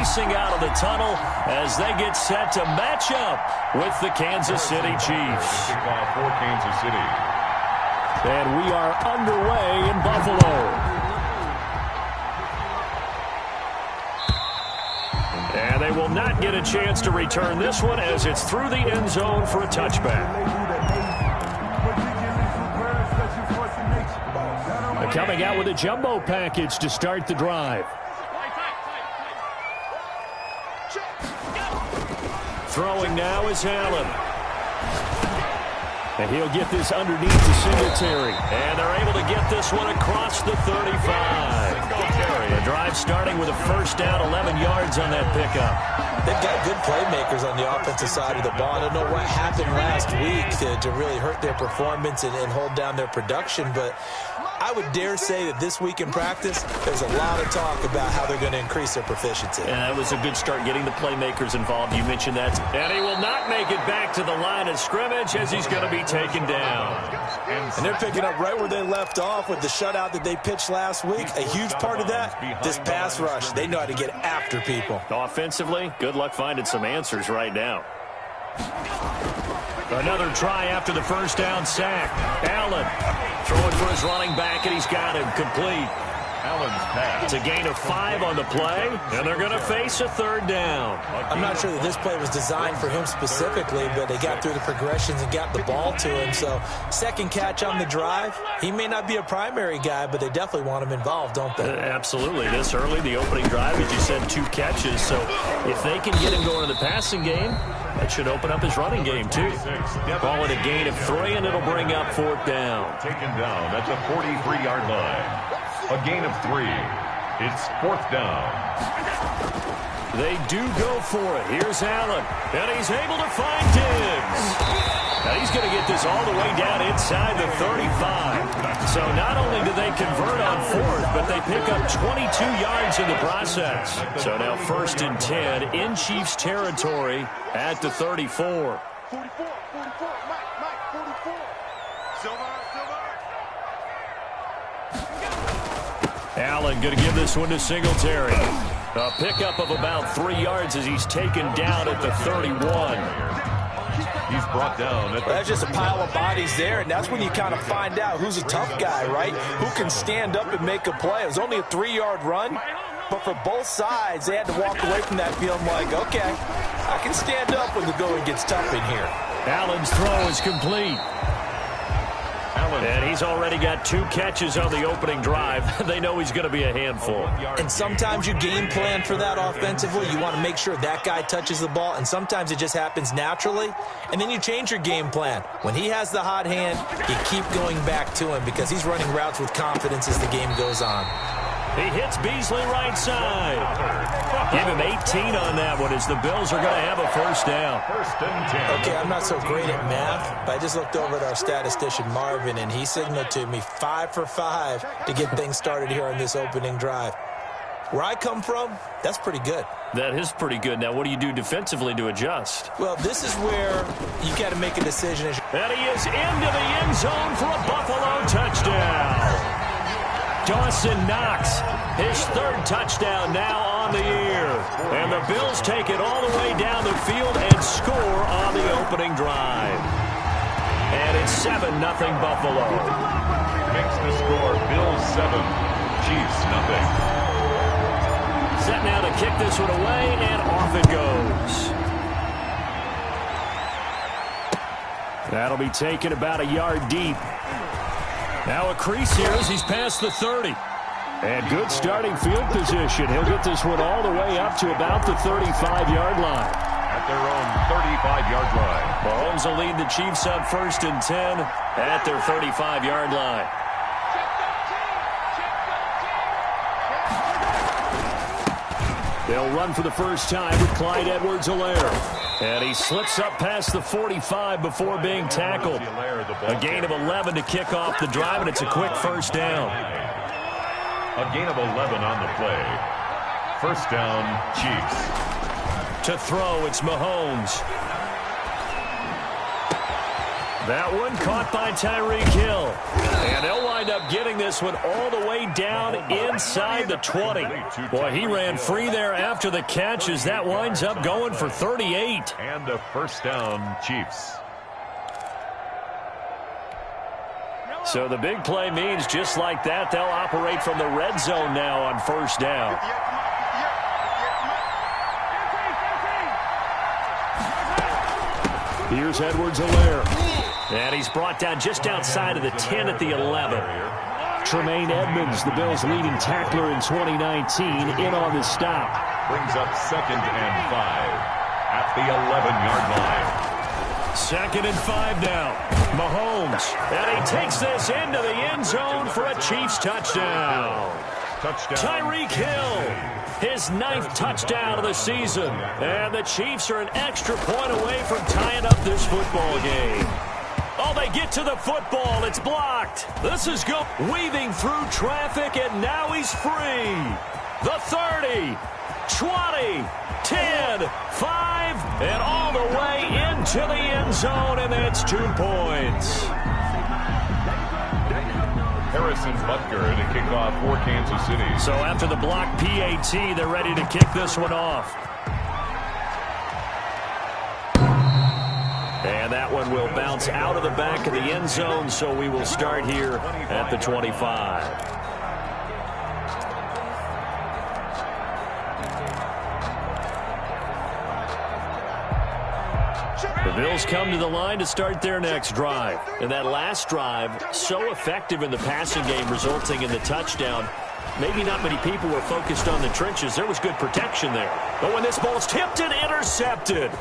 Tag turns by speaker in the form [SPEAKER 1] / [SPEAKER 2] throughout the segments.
[SPEAKER 1] racing out of the tunnel as they get set to match up with the Kansas City Chiefs.
[SPEAKER 2] Kickoff for Kansas City.
[SPEAKER 1] And we are underway in Buffalo. And they will not get a chance to return this one as it's through the end zone for a touchback. Coming out with a jumbo package to start the drive. Throwing now is Allen. And he'll get this underneath to Singletary. And they're able to get this one across the 35. The drive starting with a first down, 11 yards on that pickup.
[SPEAKER 3] They've got good playmakers on the offensive side of the ball. I don't know what happened last week to really hurt their performance and hold down their production, but I would dare say that this week in practice, there's a lot of talk about how they're going to increase their proficiency.
[SPEAKER 1] And that was a good start getting the playmakers involved. You mentioned that. And he will not make it back to the line of scrimmage as he's going to be taken down.
[SPEAKER 3] And they're picking up right where they left off with the shutout that they pitched last week. A huge part of that, this pass rush. They know how to get after people.
[SPEAKER 1] Offensively, good luck finding some answers right now. Another try after the first down sack. Allen throwing for his running back, and he's got him complete.
[SPEAKER 2] Allen's pass.
[SPEAKER 1] It's a gain of 5 on the play, and they're going to face a third down.
[SPEAKER 3] I'm not sure that this play was designed for him specifically, but they got through the progressions and got the ball to him. So second catch on the drive. He may not be a primary guy, but they definitely want him involved, don't they?
[SPEAKER 1] Absolutely. This early, the opening drive, as you said, 2 catches. So if they can get him going in the passing game, that should open up his running game, too. Call it a gain of 3, and it'll bring up 4th down.
[SPEAKER 2] Taken down at the 43-yard line. A gain of 3. It's 4th down.
[SPEAKER 1] They do go for it. Here's Allen, and he's able to find Diggs. Now he's going to get this all the way down inside the 35. So not only do they convert on 4th, but they pick up 22 yards in the process. So now 1st and 10 in Chiefs territory at the 34.
[SPEAKER 4] 44, Mike, 44. Silver.
[SPEAKER 1] Allen going to give this one to Singletary. A pickup of about 3 yards as he's taken down at the 31.
[SPEAKER 2] He's brought down.
[SPEAKER 3] That's just a pile of bodies there, and that's when you kind of find out who's a tough guy, right? Who can stand up and make a play. It was only a 3-yard run, but for both sides, they had to walk away from that field like, okay, I can stand up when the going gets tough in here.
[SPEAKER 1] Allen's throw is complete. And he's already got 2 catches on the opening drive. They know he's going to be a handful.
[SPEAKER 3] And sometimes you game plan for that offensively. You want to make sure that guy touches the ball, and sometimes it just happens naturally. And then you change your game plan. When he has the hot hand, you keep going back to him because he's running routes with confidence as the game goes on.
[SPEAKER 1] He hits Beasley right side. Give him 18 on that one as the Bills are going to have a first down.
[SPEAKER 2] 1st and 10.
[SPEAKER 3] Okay, I'm not so great at math, but I just looked over at our statistician, Marvin, and he signaled to me 5 for 5 to get things started here on this opening drive. Where I come from, that's pretty good.
[SPEAKER 1] That is pretty good. Now, what do you do defensively to adjust?
[SPEAKER 3] Well, this is where you got to make a decision.
[SPEAKER 1] And he is into the end zone for a Buffalo touchdown. Dawson Knox, his 3rd touchdown now on the year. And the Bills take it all the way down the field and score on the opening drive. And it's 7-0 Buffalo.
[SPEAKER 2] Makes the score Bills 7, Chiefs 0.
[SPEAKER 1] Set now to kick this one away, and off it goes. That'll be taken about a yard deep. Now a crease here as he's past the 30. And good starting field position. He'll get this one all the way up to about the 35-yard line.
[SPEAKER 2] At their own 35-yard line.
[SPEAKER 1] Mahomes will lead the Chiefs on 1st and 10 at their 35-yard line. They'll run for the first time with Clyde Edwards-Helaire. And he slips up past the 45 before being tackled. A gain of 11 to kick off the drive, and it's a quick first down.
[SPEAKER 2] A gain of 11 on the play. First down, Chiefs.
[SPEAKER 1] To throw, it's Mahomes. That one caught by Tyreek Hill. And they'll wind up getting this one all the way down inside the 20. Boy, he ran free there after the catch as that winds up going for 38.
[SPEAKER 2] And a first down, Chiefs.
[SPEAKER 1] So the big play means just like that, they'll operate from the red zone now on first down. Here's Edwards-Helaire. And he's brought down just outside of the 10 at the 11. Tremaine Edmonds, the Bills' leading tackler in 2019, in on the stop.
[SPEAKER 2] Brings up 2nd and 5 at the 11-yard line.
[SPEAKER 1] 2nd and 5 now. Mahomes. And he takes this into the end zone for a Chiefs touchdown. Tyreek Hill, his 9th touchdown of the season. And the Chiefs are an extra point away from tying up this football game. Oh, they get to the football. It's blocked. This is good. Weaving through traffic, and now he's free. The 30, 20, 10, 5, and all the way into the end zone, and that's 2 points.
[SPEAKER 2] Harrison Butker to kick off for Kansas City.
[SPEAKER 1] So after the block PAT, they're ready to kick this one off. And that one will bounce out of the back of the end zone, so we will start here at the 25. The Bills come to the line to start their next drive. And that last drive, so effective in the passing game, resulting in the touchdown. Maybe not many people were focused on the trenches. There was good protection there. But when this ball's tipped and intercepted,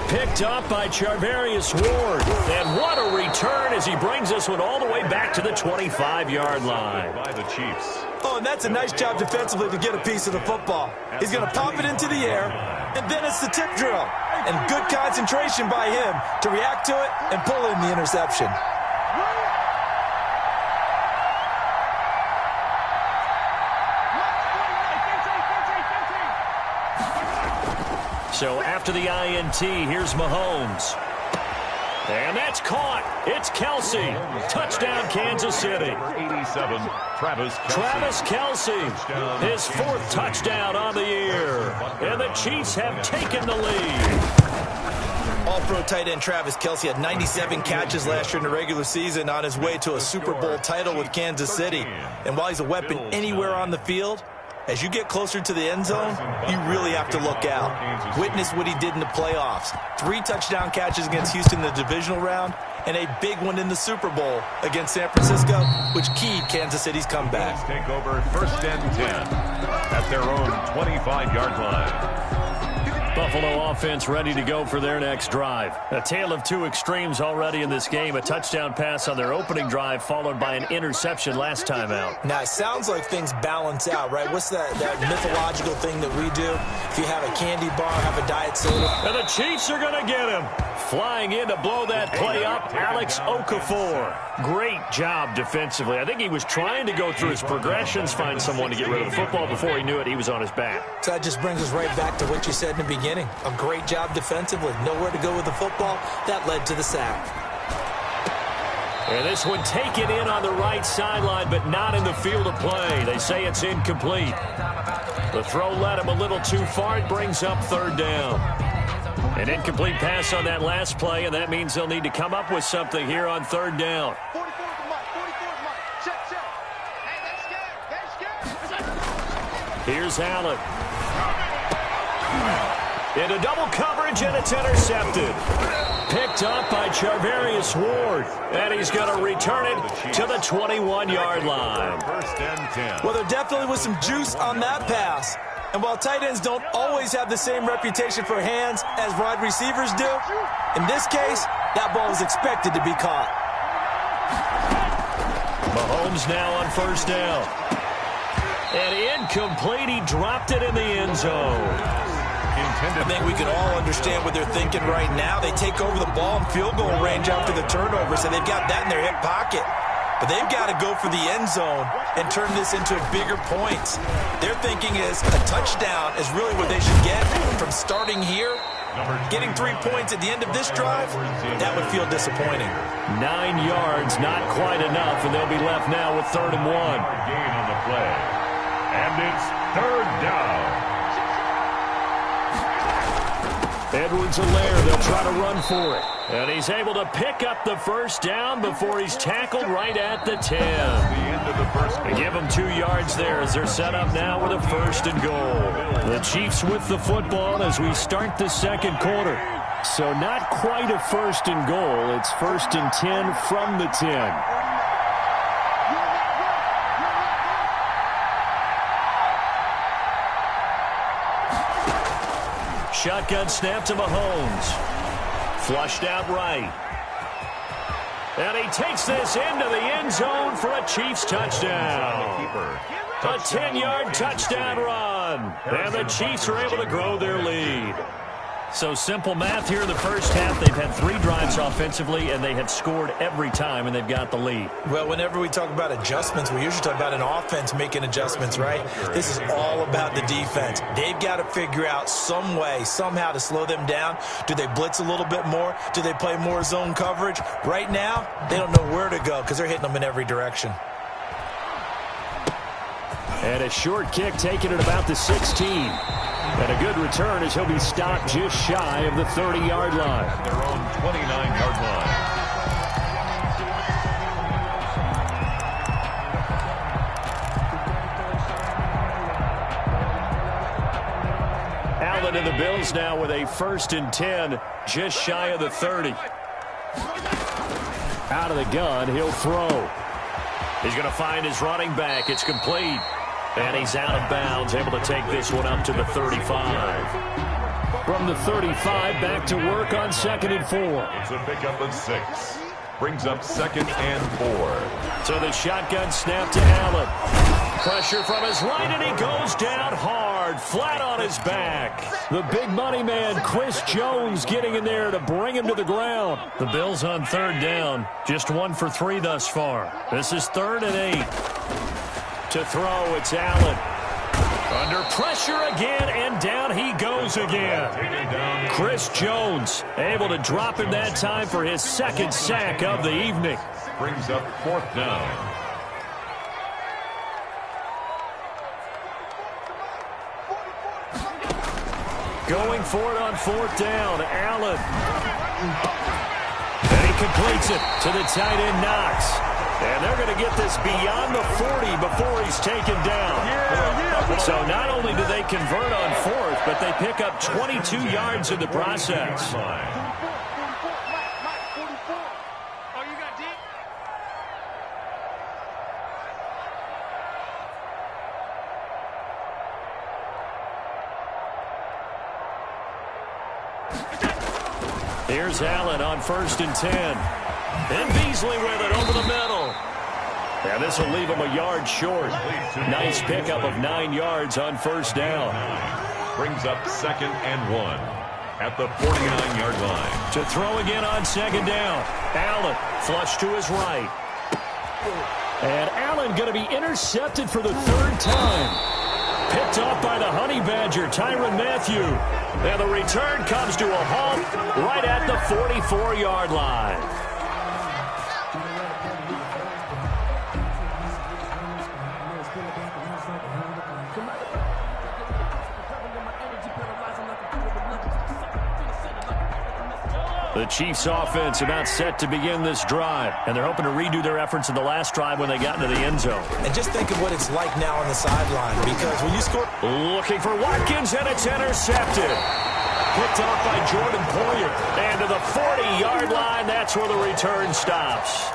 [SPEAKER 1] picked up by Charvarius Ward. And what a return as he brings this one all the way back to the 25-yard line.
[SPEAKER 2] By the Chiefs.
[SPEAKER 3] Oh, and that's a nice job defensively to get a piece of the football. He's going to pop it into the air, and then it's the tip drill. And good concentration by him to react to it and pull in the interception.
[SPEAKER 1] So after the INT, here's Mahomes. And that's caught. It's Kelce. Touchdown, Kansas City.
[SPEAKER 2] 87, Travis Kelce.
[SPEAKER 1] Travis Kelce, his 4th touchdown on the year. And the Chiefs have taken the lead.
[SPEAKER 3] All-pro tight end Travis Kelce had 97 catches last year in the regular season on his way to a Super Bowl title with Kansas City. And while he's a weapon anywhere on the field, as you get closer to the end zone, you really have to look out. Witness what he did in the playoffs. 3 touchdown catches against Houston in the divisional round, and a big one in the Super Bowl against San Francisco, which keyed Kansas City's comeback.
[SPEAKER 2] Take over 1st and 10 at their own 25-yard line.
[SPEAKER 1] Buffalo offense ready to go for their next drive. A tale of 2 extremes already in this game. A touchdown pass on their opening drive, followed by an interception last time out.
[SPEAKER 3] Now, it sounds like things balance out, right? What's that mythological thing that we do? If you have a candy bar, have a diet soda.
[SPEAKER 1] And the Chiefs are going to get him. Flying in to blow that play up, Alex Okafor. Great job defensively. I think he was trying to go through his progressions, find someone to get rid of the football. Before he knew it, he was on his back.
[SPEAKER 3] So that just brings us right back to what you said in the beginning. A great job defensively. Nowhere to go with the football. That led to the sack.
[SPEAKER 1] And this one taken in on the right sideline, but not in the field of play. They say it's incomplete. The throw led him a little too far. It brings up 3rd down. An incomplete pass on that last play, and that means they'll need to come up with something here on 3rd down.
[SPEAKER 4] 44 is Mike. 44 is Mike. Check, check. Hey, they're scared.
[SPEAKER 1] Here's Allen. Into double coverage, and it's intercepted. Picked up by Charvarius Ward, and he's going to return it to the 21-yard line.
[SPEAKER 2] 1st and 10.
[SPEAKER 3] Well, there definitely was some juice on that pass. And while tight ends don't always have the same reputation for hands as wide receivers do, in this case, that ball was expected to be caught.
[SPEAKER 1] Mahomes now on 1st down. And incomplete, he dropped it in the end zone.
[SPEAKER 3] I think we can all understand what they're thinking right now. They take over the ball in field goal range after the turnover, so they've got that in their hip pocket. But they've got to go for the end zone and turn this into bigger points. Their thinking is a touchdown is really what they should get from starting here Getting 3 points at the end of this drive, that would feel disappointing.
[SPEAKER 1] 9 yards, not quite enough, and they'll be left now with 3rd and 1.
[SPEAKER 2] Gain on the play. And it's 3rd down.
[SPEAKER 1] Edwards-Helaire, they'll try to run for it. And he's able to pick up the 1st down before he's tackled right at the 10.
[SPEAKER 2] The end of the first
[SPEAKER 1] They give them 2 yards there as they're set up now with a 1st and goal. The Chiefs with the football as we start the 2nd quarter. So not quite a 1st and goal. It's 1st and 10 from the 10. Shotgun snap to Mahomes. Flushed out right. And he takes this into the end zone for a Chiefs touchdown. A 10-yard touchdown run. And the Chiefs are able to grow their lead. So simple math here in the first half. They've had 3 drives offensively, and they have scored every time, and they've got the lead.
[SPEAKER 3] Well, whenever we talk about adjustments, we usually talk about an offense making adjustments, right? This is all about the defense. They've got to figure out some way, somehow to slow them down. Do they blitz a little bit more? Do they play more zone coverage? Right now, they don't know where to go because they're hitting them in every direction.
[SPEAKER 1] And a short kick taken at about the 16. And a good return as he'll be stopped just shy of the 30-yard line.
[SPEAKER 2] At their own 29-yard line.
[SPEAKER 1] Allen and the Bills now with a 1st and 10, just shy of the 30. Out of the gun, he'll throw. He's going to find his running back. It's complete. And he's out of bounds, able to take this one up to the 35. From the 35, back to work on 2nd and 4.
[SPEAKER 2] It's a pickup of 6. Brings up 2nd and 4.
[SPEAKER 1] So the shotgun snap to Allen. Pressure from his right, and he goes down hard, flat on his back. The big money man, Chris Jones, getting in there to bring him to the ground. The Bills on 3rd down, just 1 for 3 thus far. This is 3rd and 8. To throw, it's Allen. Under pressure again, and down he goes again. Chris Jones able to drop him that time for his 2nd sack of the evening.
[SPEAKER 2] Brings up 4th down.
[SPEAKER 1] Going for it on 4th down, Allen. And he completes it to the tight end, Knox. And they're going to get this beyond the 40 before he's taken down. So not only do they convert on 4th, but they pick up 22 yards in the process. Here's Allen on 1st and 10. And Beasley with it over the middle. And this will leave him a yard short. Nice pickup of 9 yards on 1st down.
[SPEAKER 2] Brings up 2nd and 1 at the 49-yard line.
[SPEAKER 1] To throw again on 2nd down. Allen flush to his right. And Allen going to be intercepted for the 3rd time. Picked off by the Honey Badger, Tyrann Mathieu. And the return comes to a halt right at the 44-yard line. The Chiefs offense about set to begin this drive, and they're hoping to redo their efforts in the last drive when they got into the end zone.
[SPEAKER 3] And just think of what it's like now on the sideline, because when you score...
[SPEAKER 1] Looking for Watkins, and it's intercepted. Picked off by Jordan Poyer. And to the 40-yard line, that's where the return stops.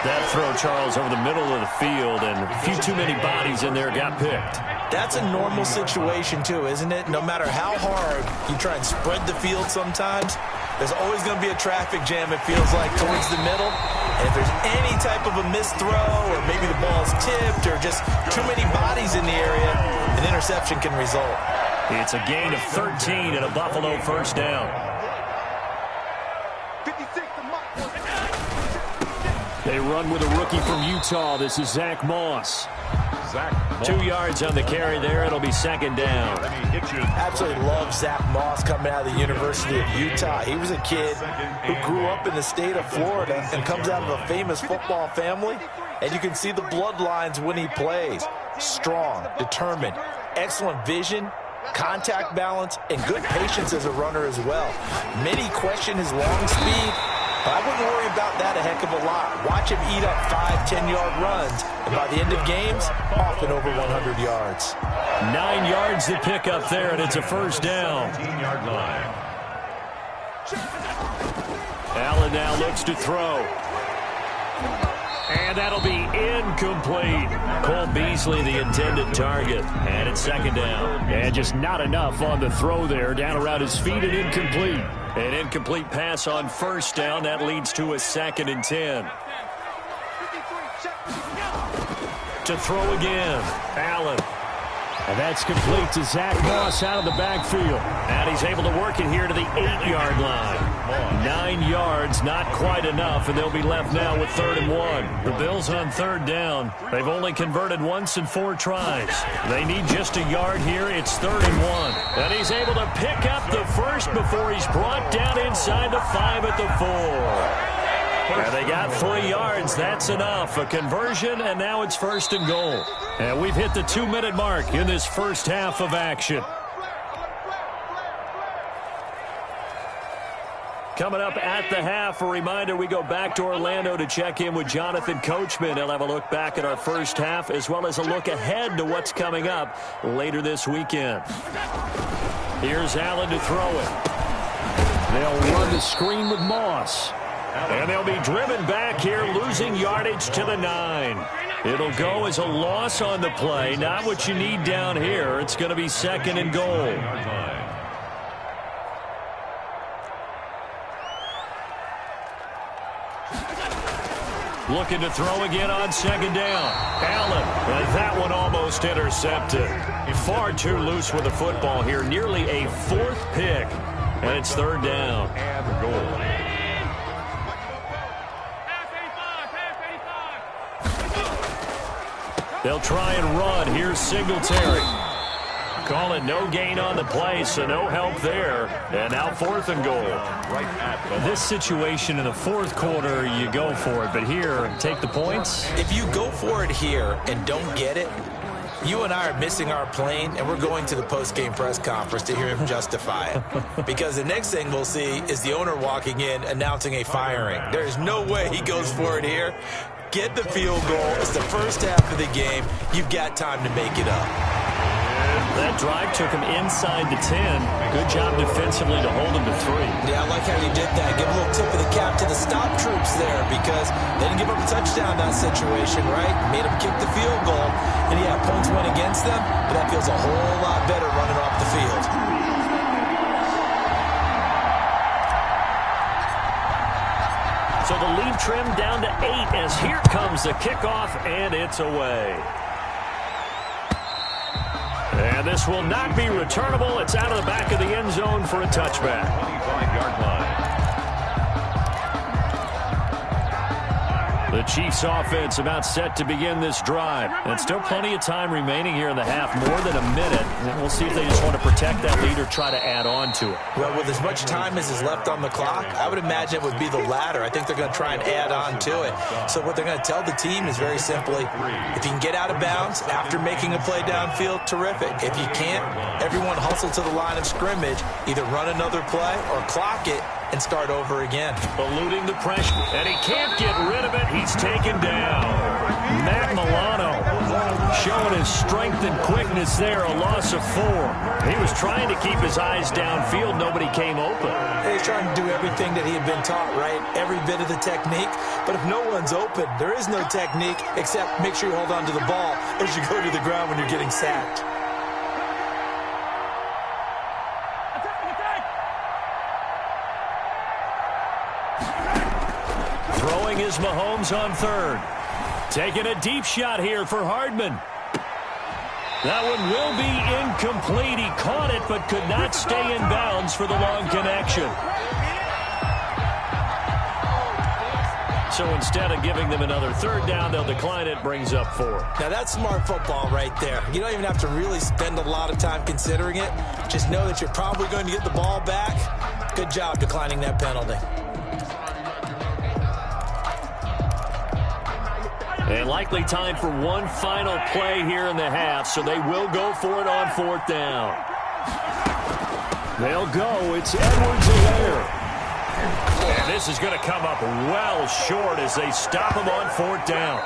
[SPEAKER 1] That throw, Charles, over the middle of the field, and a few too many bodies in there got picked.
[SPEAKER 3] That's a normal situation, too, isn't it? No matter how hard you try and spread the field sometimes, there's always going to be a traffic jam, it feels like, towards the middle. And if there's any type of a missed throw, or maybe the ball's tipped, or just too many bodies in the area, an interception can result.
[SPEAKER 1] It's a gain of 13 and a Buffalo 1st down. They run with a rookie from Utah. This is Zach Moss.
[SPEAKER 2] Zach Moss.
[SPEAKER 1] 2 yards on the carry there. It'll be second down.
[SPEAKER 3] Absolutely love Zach Moss coming out of the University of Utah. He was a kid who grew up in the state of Florida and comes out of a famous football family. And you can see the bloodlines when he plays. Strong, determined, excellent vision, contact balance, and good patience as a runner as well. Many question his long speed, but I wouldn't worry about that a heck of a lot. Watch him eat up 5-10-yard runs, and by the end of games, often over 100 yards.
[SPEAKER 1] 9 yards to pick up there, and it's a first down.
[SPEAKER 2] 17-yard line.
[SPEAKER 1] Allen now looks to throw. And that'll be incomplete. Cole Beasley, the intended target. And it's second down. And just not enough on the throw there. Down around his feet and incomplete. An incomplete pass on first down. That leads to a 2nd and 10. To throw again. Allen. And that's complete to Zach Moss out of the backfield. And he's able to work it here to the 8-yard line. 9 yards, not quite enough, and they'll be left now with 3rd and 1. The Bills on 3rd down. They've only converted once in 4 tries. They need just a yard here. It's 3rd and 1. And he's able to pick up the first before he's brought down inside the 5 at the 4. And they got 3 yards. That's enough. A conversion, and now it's 1st and goal. And we've hit the 2-minute mark in this first half of action. Coming up at the half, a reminder, we go back to Orlando to check in with Jonathan Coachman. He'll have a look back at our first half as well as a look ahead to what's coming up later this weekend. Here's Allen to throw it. They'll run the screen with Moss. And they'll be driven back here, losing yardage to the 9. It'll go as a loss on the play. Not what you need down here. It's going to be 2nd and goal. Looking to throw again on 2nd down. Allen, and that one almost intercepted. Far too loose with the football here. Nearly a 4th pick. And it's 3rd down.
[SPEAKER 2] And goal.
[SPEAKER 1] They'll try and run. Here's Singletary. Call it no gain on the play, so no help there. And now 4th and goal.
[SPEAKER 2] Right at
[SPEAKER 1] This situation in the 4th quarter, you go for it. But here, take the points.
[SPEAKER 3] If you go for it here and don't get it, you and I are missing our plane, and we're going to the post-game press conference to hear him justify it. Because the next thing we'll see is the owner walking in announcing a firing. There's no way he goes for it here. Get the field goal. It's the first half of the game. You've got time to make it up.
[SPEAKER 1] That drive took him inside the 10. Good job defensively to hold him to 3.
[SPEAKER 3] Yeah, I like how you did that. Give a little tip of the cap to the stop troops there because they didn't give up a touchdown in that situation, right? Made them kick the field goal. And yeah, points went against them, but that feels a whole lot better running off the field.
[SPEAKER 1] So the lead trimmed down to 8 as here comes the kickoff, and it's away. And this will not be returnable. It's out of the back of the end zone for a touchback.
[SPEAKER 2] 25-yard line.
[SPEAKER 1] The Chiefs offense about set to begin this drive. And still plenty of time remaining here in the half, more than a minute. And we'll see if they just want to protect that lead or try to add on to it.
[SPEAKER 3] Well, with as much time as is left on the clock, I would imagine it would be the latter. I think they're going to try and add on to it. So what they're going to tell the team is very simply, if you can get out of bounds after making a play downfield, terrific. If you can't, everyone hustle to the line of scrimmage, either run another play or clock it and start over again.
[SPEAKER 1] Eluding the pressure, and he can't get rid of it. He's taken down. Matt Milano showing his strength and quickness there, a loss of 4. He was trying to keep his eyes downfield. Nobody came open.
[SPEAKER 3] He's trying to do everything that he had been taught, right? Every bit of the technique. But if no one's open, there is no technique except make sure you hold on to the ball as you go to the ground when you're getting sacked.
[SPEAKER 1] Throwing is Mahomes on 3rd. Taking a deep shot here for Hardman. That one will be incomplete. He caught it but could not stay in bounds for the long connection. So instead of giving them another third down, they'll decline it, brings up 4.
[SPEAKER 3] Now, that's smart football right there. You don't even have to really spend a lot of time considering it. Just know that you're probably going to get the ball back. Good job declining that penalty.
[SPEAKER 1] And likely time for one final play here in the half, so they will go for it on 4th down. They'll go. It's Edwards-Helaire. And this is going to come up well short as they stop him on 4th down.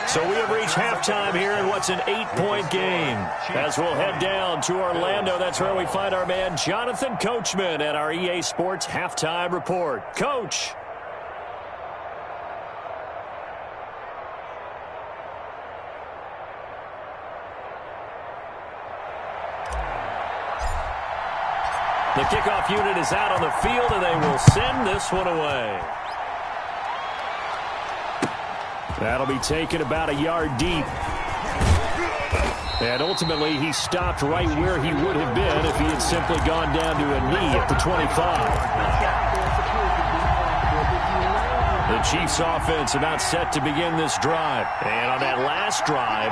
[SPEAKER 1] So we have reached halftime here in what's an 8-point game. As we'll head down to Orlando, that's where we find our man Jonathan Coachman at our EA Sports Halftime Report. Coach. The kickoff unit is out on the field, and they will send this one away. That'll be taken about a yard deep. And ultimately, he stopped right where he would have been if he had simply gone down to a knee at the 25. The Chiefs offense about set to begin this drive. And on that last drive,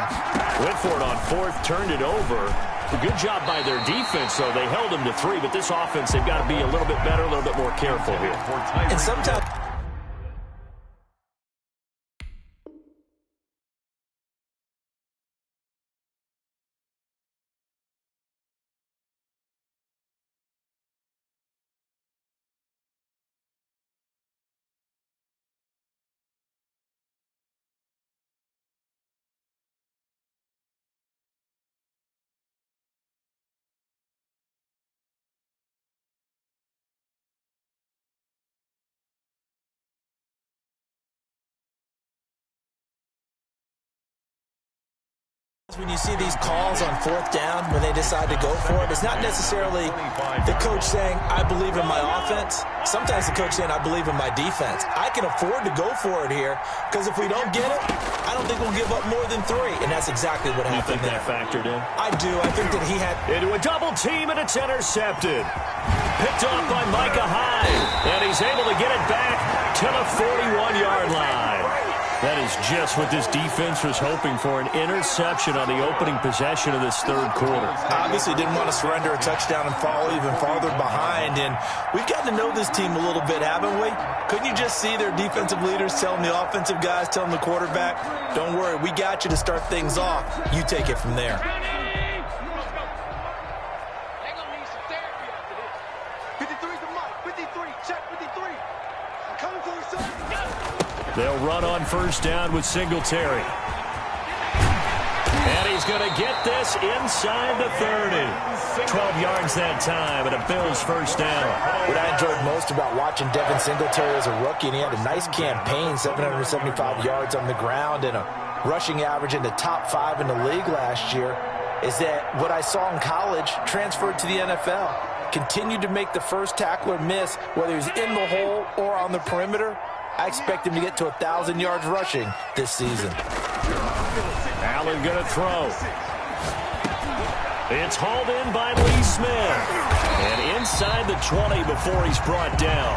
[SPEAKER 1] went for it on 4th, turned it over. A good job by their defense, though. They held them to 3, but this offense, they've got to be a little bit better, a little bit more careful here.
[SPEAKER 3] And sometimes... When you see these calls on 4th down, when they decide to go for it, it's not necessarily the coach saying, I believe in my offense. Sometimes the coach saying, I believe in my defense. I can afford to go for it here, because if we don't get it, I don't think we'll give up more than 3. And that's exactly what happened there.
[SPEAKER 1] You think that factored in?
[SPEAKER 3] I do. I think that he had...
[SPEAKER 1] Into a double team, and it's intercepted. Picked off by Micah Hyde. And he's able to get it back to the 41-yard line. That is just what this defense was hoping for, an interception on the opening possession of this 3rd quarter.
[SPEAKER 3] Obviously didn't want to surrender a touchdown and fall even farther behind, and we've gotten to know this team a little bit, haven't we? Couldn't you just see their defensive leaders telling the offensive guys, telling the quarterback, don't worry, we got you to start things off. You take it from there.
[SPEAKER 1] They'll run on 1st down with Singletary. And he's going to get this inside the 30. 12 yards that time, and a Bills 1st down.
[SPEAKER 3] What I enjoyed most about watching Devin Singletary as a rookie, and he had a nice campaign, 775 yards on the ground and a rushing average in the top 5 in the league last year, is that what I saw in college transferred to the NFL. Continued to make the first tackler miss, whether he's in the hole or on the perimeter. I expect him to get to 1,000 yards rushing this season.
[SPEAKER 1] Allen going to throw. It's hauled in by Lee Smith. And inside the 20 before he's brought down.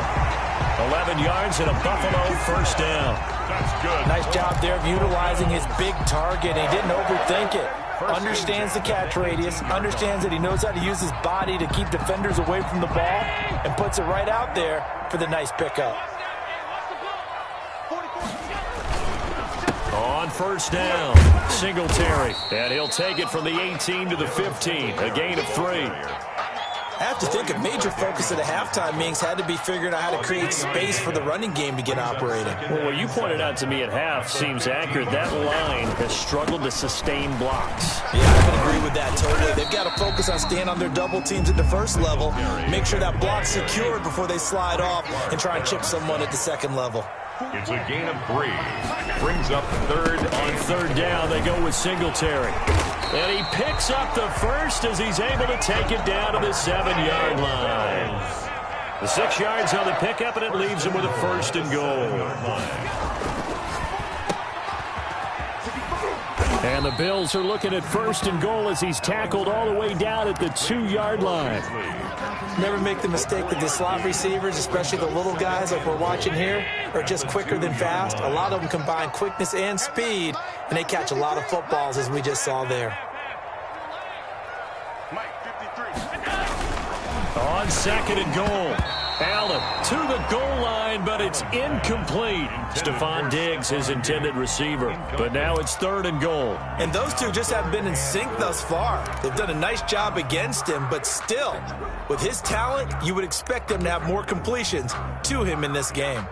[SPEAKER 1] 11 yards and a Buffalo 1st down.
[SPEAKER 2] That's good.
[SPEAKER 3] Nice job there of utilizing his big target. He didn't overthink it. Understands the catch radius, understands that he knows how to use his body to keep defenders away from the ball, and puts it right out there for the nice pickup.
[SPEAKER 1] On 1st down, Singletary. And he'll take it from the 18 to the 15, a gain of 3.
[SPEAKER 3] I have to think a major focus of the halftime meetings had to be figuring out how to create space for the running game to get operating.
[SPEAKER 1] Well, what you pointed out to me at half seems accurate. That line has struggled to sustain blocks.
[SPEAKER 3] Yeah, I would agree with that totally. They've got to focus on staying on their double teams at the 1st level, make sure that block's secured before they slide off, and try and chip someone at the 2nd level.
[SPEAKER 2] It's a gain of 3. Brings up 3rd.
[SPEAKER 1] On 3rd down, they go with Singletary. And he picks up the 1st as he's able to take it down to the 7-yard line. The 6 yards on the pickup, and it leaves him with a 1st and goal. And the Bills are looking at 1st and goal as he's tackled all the way down at the 2-yard line.
[SPEAKER 3] Never make the mistake that the slot receivers, especially the little guys like we're watching here, are just quicker than fast. A lot of them combine quickness and speed, and they catch a lot of footballs, as we just saw there.
[SPEAKER 1] On 2nd and goal. Allen to the goal line, but it's incomplete. Stephon Diggs, his intended receiver. But now it's 3rd and goal.
[SPEAKER 3] And those two just haven't been in sync thus far. They've done a nice job against him, but still, with his talent, you would expect them to have more completions to him in this game.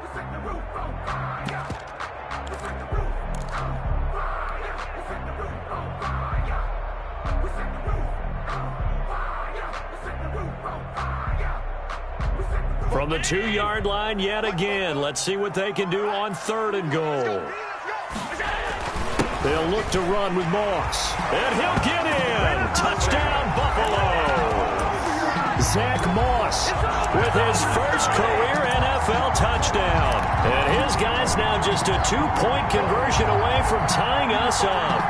[SPEAKER 1] From the 2-yard line yet again. Let's see what they can do on 3rd and goal. They'll look to run with Moss. And he'll get in. Touchdown, Buffalo. Zach Moss with his first career NFL touchdown. And his guy's now just a 2-point conversion away from tying us up.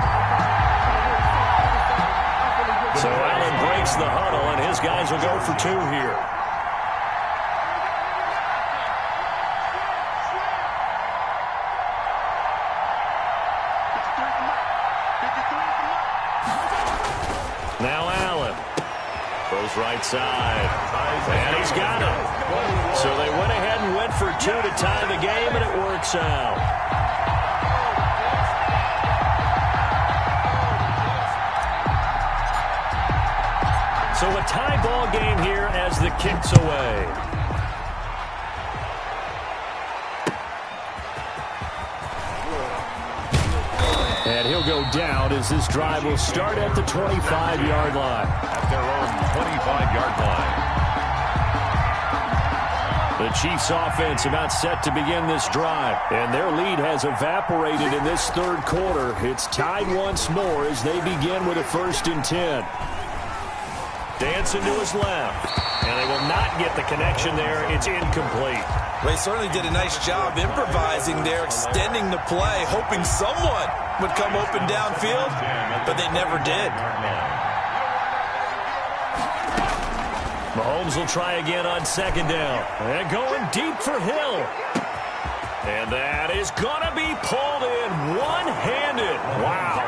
[SPEAKER 1] So Allen breaks the huddle, and his guys will go for 2 here. Now Allen goes right side, and he's got it. So they went ahead and went for 2 to tie the game, and it works out. So a tie ball game here as the kick's away. And he'll go down as this drive will start at the 25-yard line.
[SPEAKER 2] At their own 25-yard line.
[SPEAKER 1] The Chiefs offense about set to begin this drive. And their lead has evaporated in this 3rd quarter. It's tied once more as they begin with a 1st and 10. Dancing to his left. And they will not get the connection there. It's incomplete.
[SPEAKER 3] They certainly did a nice job improvising there, extending the play, hoping someone would come open downfield, but they never did.
[SPEAKER 1] Mahomes will try again on 2nd down. And going deep for Hill. And that is going to be pulled in one-handed. Wow.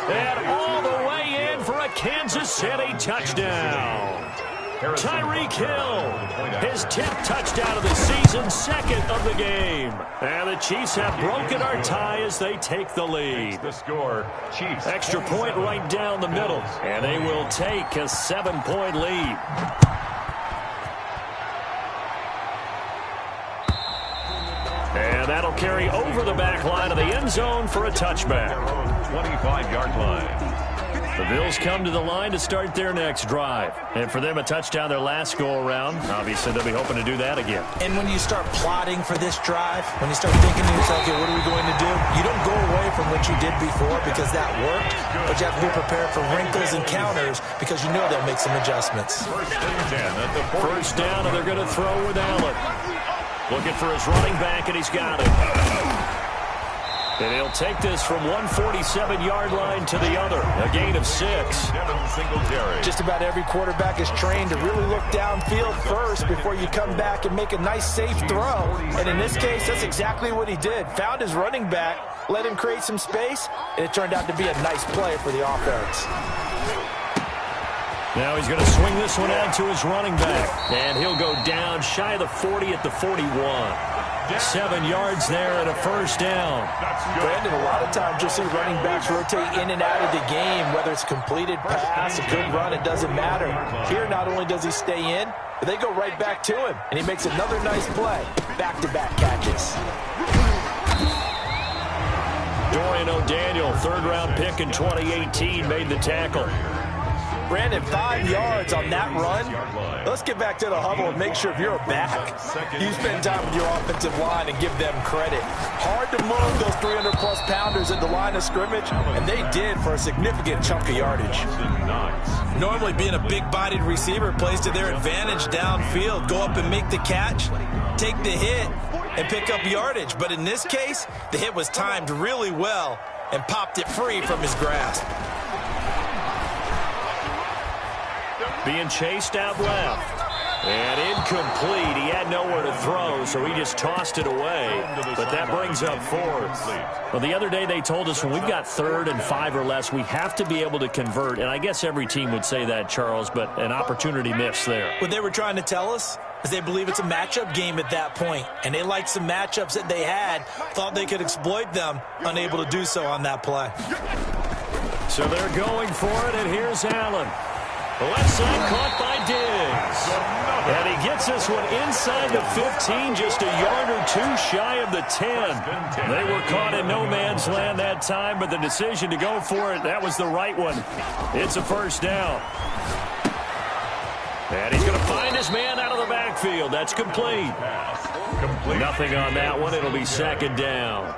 [SPEAKER 1] And all the way in for a Kansas City touchdown. Tyreek Hill, his 10th touchdown of the season, 2nd of the game. And the Chiefs have broken our tie as they take the lead.
[SPEAKER 2] The score, Chiefs.
[SPEAKER 1] Extra point right down the middle. And they will take a 7-point lead. And that'll carry over the back line of the end zone for a touchback.
[SPEAKER 2] 25-yard line.
[SPEAKER 1] The Bills come to the line to start their next drive. And for them, a touchdown their last go-around. Obviously, they'll be hoping to do that again.
[SPEAKER 3] And when you start plotting for this drive, when you start thinking to yourself, okay, what are we going to do? You don't go away from what you did before because that worked, but you have to be prepared for wrinkles and counters because you know they'll make some adjustments.
[SPEAKER 1] First down, and they're going to throw with Allen. Looking for his running back, and he's got it. And he'll take this from 147-yard line to the other. A gain of 6.
[SPEAKER 3] Just about every quarterback is trained to really look downfield first before you come back and make a nice, safe throw. And in this case, that's exactly what he did. Found his running back, let him create some space, and it turned out to be a nice play for the offense.
[SPEAKER 1] Now he's going to swing this one out to his running back. And he'll go down shy of the 40 at the 41. 7 yards there and a first down.
[SPEAKER 3] Brandon, a lot of times you'll see running backs rotate in and out of the game, whether it's a completed pass, a good run, it doesn't matter. Here, not only does he stay in, but they go right back to him, and he makes another nice play. Back-to-back catches.
[SPEAKER 1] Dorian O'Daniel, 3rd-round pick in 2018, made the tackle.
[SPEAKER 3] Brandon, 5 yards on that run. Let's get back to the huddle and make sure if you're a back, you spend time with your offensive line and give them credit. Hard to move those 300-plus pounders at the line of scrimmage, and they did for a significant chunk of yardage. Normally, being a big-bodied receiver plays to their advantage downfield. Go up and make the catch, take the hit, and pick up yardage. But in this case, the hit was timed really well, and popped it free from his grasp.
[SPEAKER 1] Being chased out left. And incomplete. He had nowhere to throw, so he just tossed it away. But that brings up fourth. Well, the other day they told us when we've got 3rd and 5 or less, we have to be able to convert. And I guess every team would say that, Charles, but an opportunity missed there.
[SPEAKER 3] What they were trying to tell us is they believe it's a matchup game at that point. And they liked some matchups that they had, thought they could exploit them, unable to do so on that play.
[SPEAKER 1] So they're going for it, and here's Allen. Left side caught by Diggs. And he gets this one inside the 15, just a yard or two shy of the 10. They were caught in no man's land that time, but the decision to go for it, that was the right one. It's a first down. And he's going to find his man out of the backfield. That's complete. Nothing on that one. It'll be second down.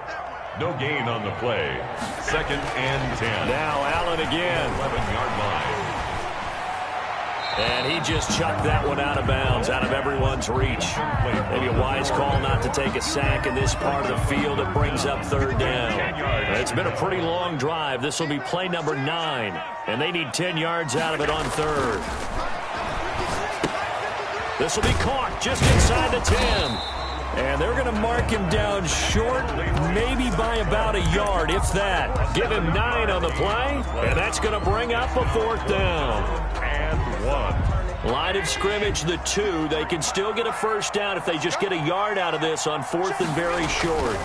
[SPEAKER 2] No gain on the play. 2nd and 10.
[SPEAKER 1] Now Allen again.
[SPEAKER 2] 11-yard line.
[SPEAKER 1] And he just chucked that one out of bounds, out of everyone's reach. Maybe a wise call not to take a sack in this part of the field. It brings up 3rd down. It's been a pretty long drive. This will be play number 9. And they need 10 yards out of it on 3rd. This will be caught just inside the 10. And they're going to mark him down short, maybe by about a yard, if that. Give him 9 on the play, and that's going to bring up a 4th down.
[SPEAKER 2] And 1.
[SPEAKER 1] Line of scrimmage, the 2. They can still get a first down if they just get a yard out of this on 4th and very short.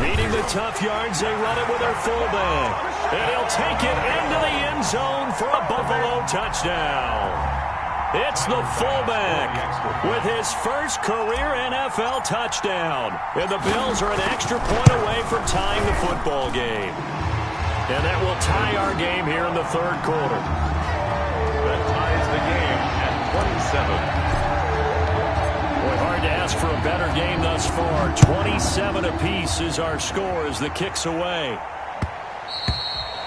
[SPEAKER 1] Needing the tough yards, they run it with their fullback. And he'll take it into the end zone for a Buffalo touchdown. It's the fullback with his first career NFL touchdown. And the Bills are an extra point away from tying the football game. And that will tie our game here in the 3rd quarter.
[SPEAKER 2] That ties the game at 27.
[SPEAKER 1] Boy, hard to ask for a better game thus far. 27 apiece is our score as the kick's away.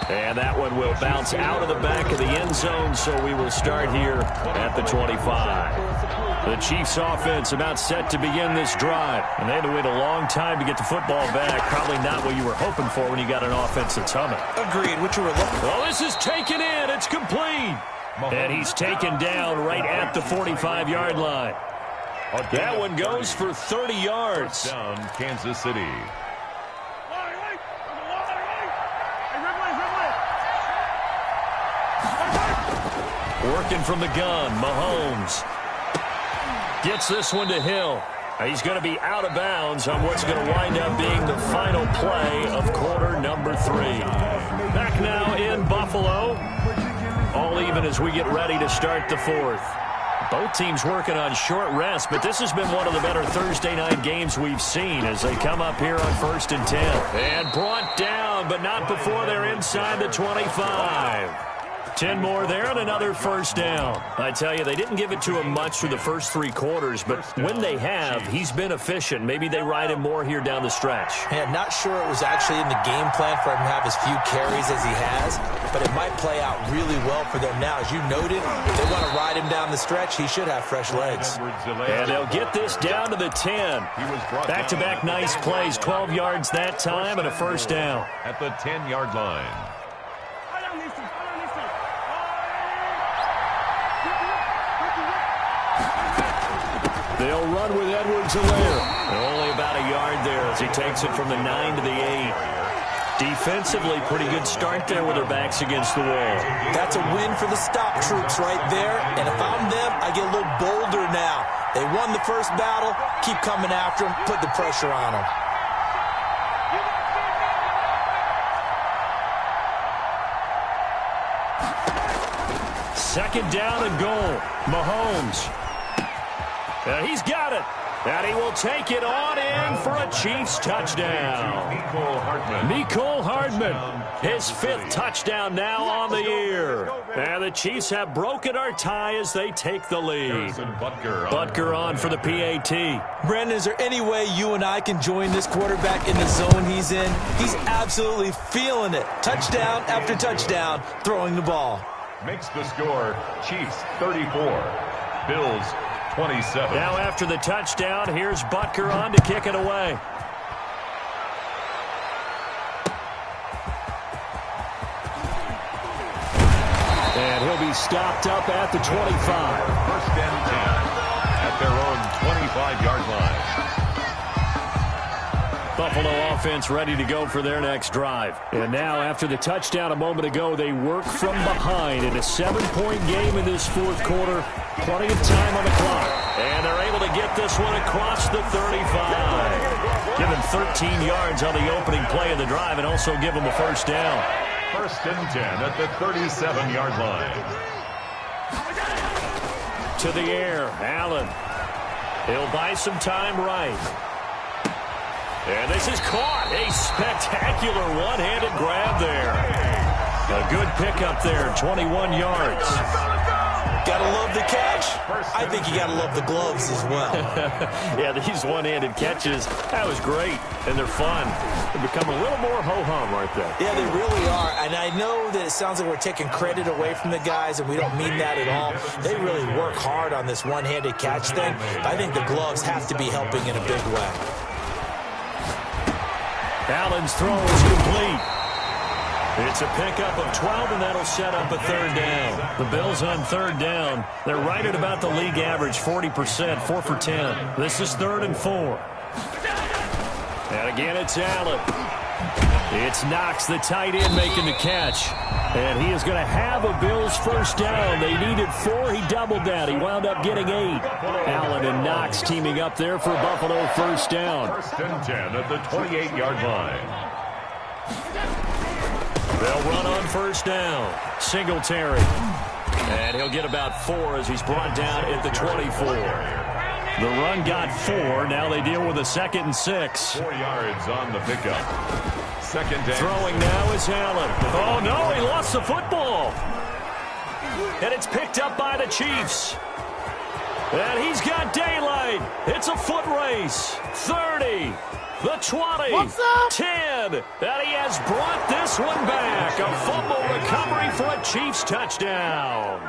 [SPEAKER 1] And that one will bounce out of the back of the end zone, so we will start here at the 25. The Chiefs offense about set to begin this drive. And they had to wait a long time to get the football back. Probably not what you were hoping for when you got an offense that's humming.
[SPEAKER 3] Agreed. What you were looking for.
[SPEAKER 1] Well, this is taken in. It's complete. And he's taken down right at the 45-yard line. That one goes for 30 yards.
[SPEAKER 2] Down Kansas City.
[SPEAKER 1] Working from the gun, Mahomes gets this one to Hill. He's going to be out of bounds on what's going to wind up being the final play of quarter number 3. Back now in Buffalo. All even as we get ready to start the 4th. Both teams working on short rest, but this has been one of the better Thursday night games we've seen as they come up here on 1st and 10. And brought down, but not before they're inside the 25. 10 more there and another first down. I tell you, they didn't give it to him much through the first 3 quarters, but when they have, he's been efficient. Maybe they ride him more here down the stretch.
[SPEAKER 3] Yeah, not sure it was actually in the game plan for him to have as few carries as he has, but it might play out really well for them now. As you noted, if they want to ride him down the stretch, he should have fresh legs.
[SPEAKER 1] And they'll get this down to the 10. Back-to-back nice plays, 12 yards that time and a first down.
[SPEAKER 2] At the 10-yard line.
[SPEAKER 1] They'll run with Edwards-Helaire. Only about a yard there as he takes it from the 9 to the 8. Defensively, pretty good start there with their backs against the wall.
[SPEAKER 3] That's a win for the stop troops right there. And if I'm them, I get a little bolder now. They won the first battle. Keep coming after them. Put the pressure on them.
[SPEAKER 1] Second down and goal. Mahomes. He's got it. And he will take it on in for a Chiefs touchdown. Mecole Hardman, his 5th touchdown now on the year. And the Chiefs have broken our tie as they take the lead. Butker on for the PAT.
[SPEAKER 3] Brandon, is there any way you and I can join this quarterback in the zone he's in? He's absolutely feeling it. Touchdown after touchdown, throwing the ball.
[SPEAKER 2] Makes the score Chiefs 34, Bills 27.
[SPEAKER 1] Now after the touchdown, here's Butker on to kick it away. stopped up at the 25.
[SPEAKER 2] First and 10 at their own 25-yard line.
[SPEAKER 1] Buffalo offense ready to go for their next drive. And now, after the touchdown a moment ago, they work from behind in a 7-point game in this fourth quarter. Plenty of time on the clock. And they're able to get this one across the 35. Give him 13 yards on the opening play of the drive and also give him a first down.
[SPEAKER 2] First and 10 at the 37-yard line.
[SPEAKER 1] To the air, Allen. He'll buy some time right. And this is caught. A spectacular one-handed grab there. A good pickup there, 21 yards.
[SPEAKER 3] Gotta love the catch. I think you gotta love the gloves as well.
[SPEAKER 1] Yeah, these one-handed catches, that was great. And they're fun. They become a little more ho-hum, aren't they?
[SPEAKER 3] Yeah, they really are. And I know that it sounds like we're taking credit away from the guys, and we don't mean that at all. They really work hard on this one-handed catch thing. I think the gloves have to be helping in a big way.
[SPEAKER 1] Allen's throw is complete. It's a pickup of 12, and that'll set up a third down. The Bills on third down. They're right at about the league average, 40%, 4 for 10. This is 3rd and 4. And again, it's Allen. It's Knox, the tight end, making the catch. And he is going to have a Bills first down. They needed 4. He doubled that. He wound up getting 8. Allen and Knox teaming up there for Buffalo first down.
[SPEAKER 2] First and 10 at the 28-yard line.
[SPEAKER 1] They'll run on first down. Singletary. And he'll get about 4 as he's brought down at the 24. The run got 4. Now they deal with a 2nd and 6.
[SPEAKER 2] 4 yards on the pickup. Second down.
[SPEAKER 1] Throwing now is Allen. Oh, no, he lost the football. And it's picked up by the Chiefs. And he's got daylight. It's a foot race. 30. The 20.
[SPEAKER 4] What's up?
[SPEAKER 1] 10. And he has brought this one back. A fumble recovery for a Chiefs touchdown.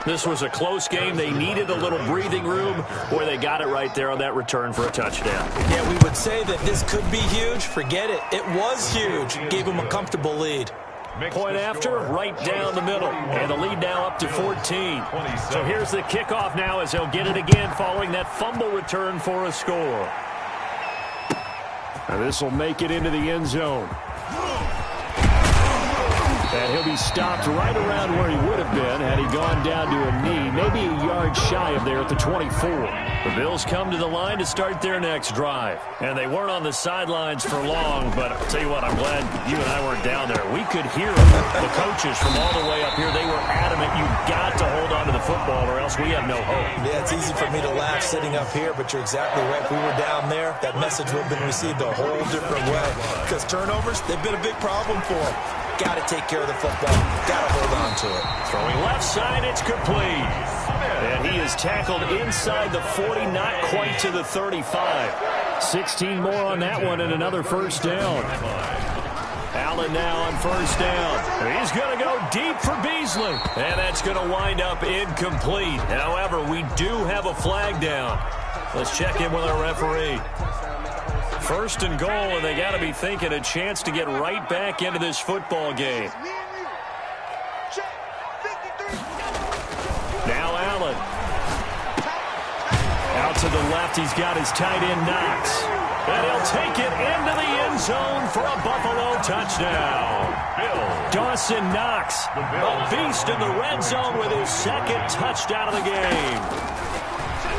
[SPEAKER 1] This was a close game. They needed a little breathing room. Boy, they got it right there on that return for a touchdown.
[SPEAKER 3] Yeah, we would say that this could be huge. Forget it. It was huge. Gave them a comfortable lead.
[SPEAKER 1] Point after, right down the middle. And the lead now up to 14. So here's the kickoff now as he'll get it again following that fumble return for a score. And this will make it into the end zone. And he'll be stopped right around where he would have been had he gone down to a knee, maybe a yard shy of there at the 24. The Bills come to the line to start their next drive. And they weren't on the sidelines for long, but I'll tell you what, I'm glad you and I weren't down there. We could hear the coaches from all the way up here. They were adamant, you've got to hold on to the football or else we have no hope.
[SPEAKER 3] Yeah, it's easy for me to laugh sitting up here, but you're exactly right. If we were down there, that message would have been received a whole different way. Because turnovers, they've been a big problem for them. Got to take care of the football. Got to hold on to it.
[SPEAKER 1] Throwing left side, it's complete. And he is tackled inside the 40, not quite to the 35. 16 more on that one and another first down. Allen now on first down. He's going to go deep for Beasley. And that's going to wind up incomplete. However, we do have a flag down. Let's check in with our referee. First and goal, and they got to be thinking a chance to get right back into this football game. Now Allen. Out to the left, he's got his tight end Knox. And he'll take it into the end zone for a Buffalo touchdown. Dawson Knox, a beast in the red zone with his 2nd touchdown of the game.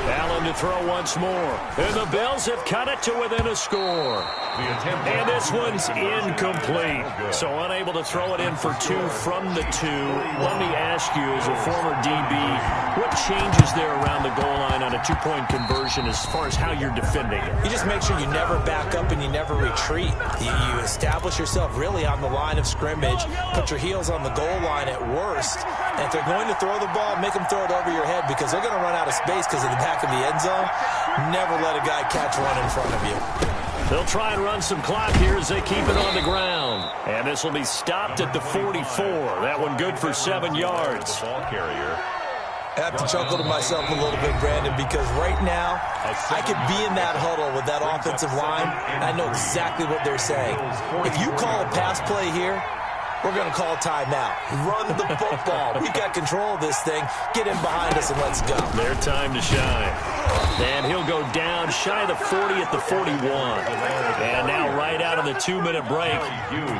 [SPEAKER 1] Allen to throw once more. And the Bills have cut it to within a score. And this one's incomplete. So unable to throw it in for 2 from the 2. Let me ask you, as a former DB, what changes there around the goal line on a 2-point conversion as far as how you're defending it?
[SPEAKER 3] You just make sure you never back up and you never retreat. You establish yourself really on the line of scrimmage, put your heels on the goal line at worst, and if they're going to throw the ball, make them throw it over your head because they're going to run out of space because of the back of the end zone. Never let a guy catch one in front of you.
[SPEAKER 1] They'll try and run some clock here as they keep it on the ground. And this will be stopped at the 44. That one good for 7 yards.
[SPEAKER 2] Ball carrier.
[SPEAKER 3] I have to chuckle to myself a little bit, Brandon, because right now I could be in that huddle with that offensive line, and I know exactly what they're saying. If you call a pass play here, We're going to call timeout. Run the football. We got control of this thing. Get him behind us and let's go.
[SPEAKER 1] Their time to shine. And he'll go down shy of the 40 at the 41. And now right out of the 2-minute break,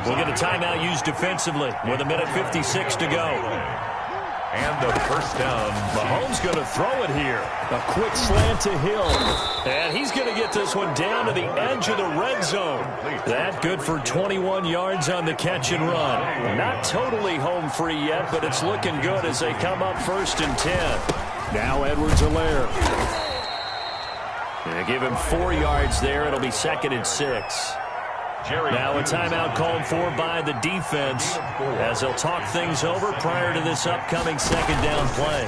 [SPEAKER 1] we'll get a timeout used defensively with 1:56 to go.
[SPEAKER 2] And the first down.
[SPEAKER 1] Mahomes going to throw it here. A quick slant to Hill. And he's going to get this one down to the edge of the red zone. That good for 21 yards on the catch and run. Not totally home free yet, but it's looking good as they come up 1st and 10. Now Edwards-Helaire. They give him 4 yards there. It'll be 2nd and 6. Now a timeout called for by the defense as they'll talk things over prior to this upcoming 2nd down play.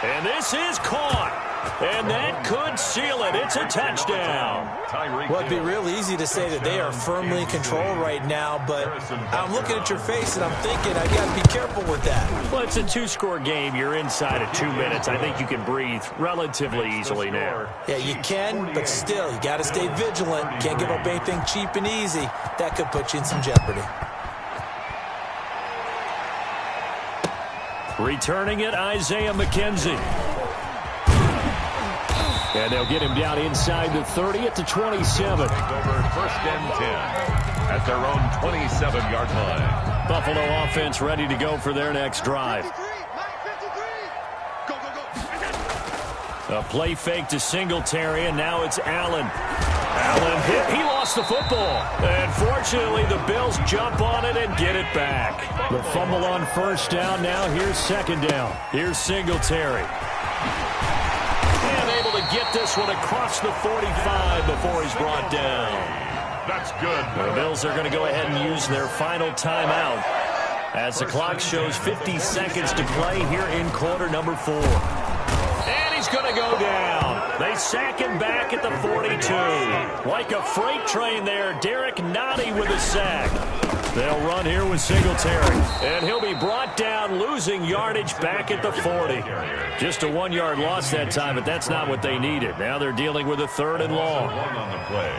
[SPEAKER 1] And this is caught. And that could seal it. It's a touchdown.
[SPEAKER 3] Well, it'd be real easy to say that they are firmly in control right now, but I'm looking at your face and I'm thinking I've got to be careful with that.
[SPEAKER 1] Well, it's a 2-score game. You're inside of 2 minutes. I think you can breathe relatively easily now.
[SPEAKER 3] Yeah, you can, but still, you got to stay vigilant. Can't give up anything cheap and easy. That could put you in some jeopardy.
[SPEAKER 1] Returning it, Isaiah McKenzie. And they'll get him down inside the 30 at the 27.
[SPEAKER 2] Over 1st and 10 at their own 27-yard line.
[SPEAKER 1] Buffalo offense ready to go for their next drive. A play fake to Singletary, and now it's Allen. Allen hit. He lost the football. And fortunately, the Bills jump on it and get it back. The fumble on 1st down. Now here's 2nd down. Here's Singletary. And able to get this one across the 45 before he's brought down.
[SPEAKER 2] That's good.
[SPEAKER 1] The Bills are going to go ahead and use their final timeout as the clock shows 50 seconds to play here in quarter number 4. And he's going to go down. They sack him back at the 42. Like a freight train there, Derek Nottie with a sack. They'll run here with Singletary. And he'll be brought down, losing yardage back at the 40. Just a 1-yard loss that time, but that's not what they needed. Now they're dealing with a 3rd and long.
[SPEAKER 2] One on the play.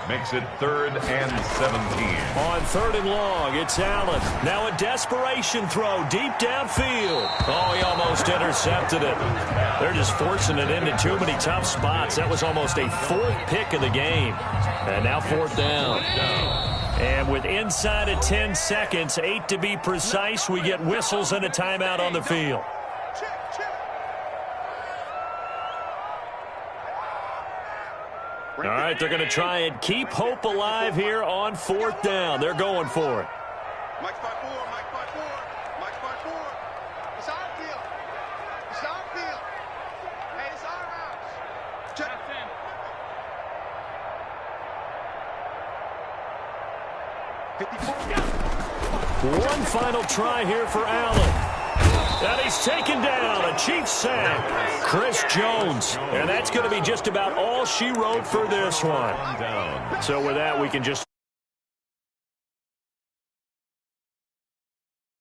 [SPEAKER 2] Makes it 3rd and 17.
[SPEAKER 1] On 3rd and long, it's Allen. Now a desperation throw deep downfield. Oh, he almost intercepted it. They're just forcing it into too many tough spots. That was almost a 4th pick of the game. And now 4th down. And with inside of 10 seconds, 8 to be precise, we get whistles and a timeout on the field. All right, they're going to try and keep hope alive here on 4th down. They're going for it.
[SPEAKER 4] Mike's by 4, Mike's by 4, Mike's by 4. It's our field. It's our field. Hey, it's our house. Check.
[SPEAKER 1] One final try here for Allen. And he's taken down. A Chiefs sack. Chris Jones. And that's going to be just about all she wrote for this one. So with that, we can just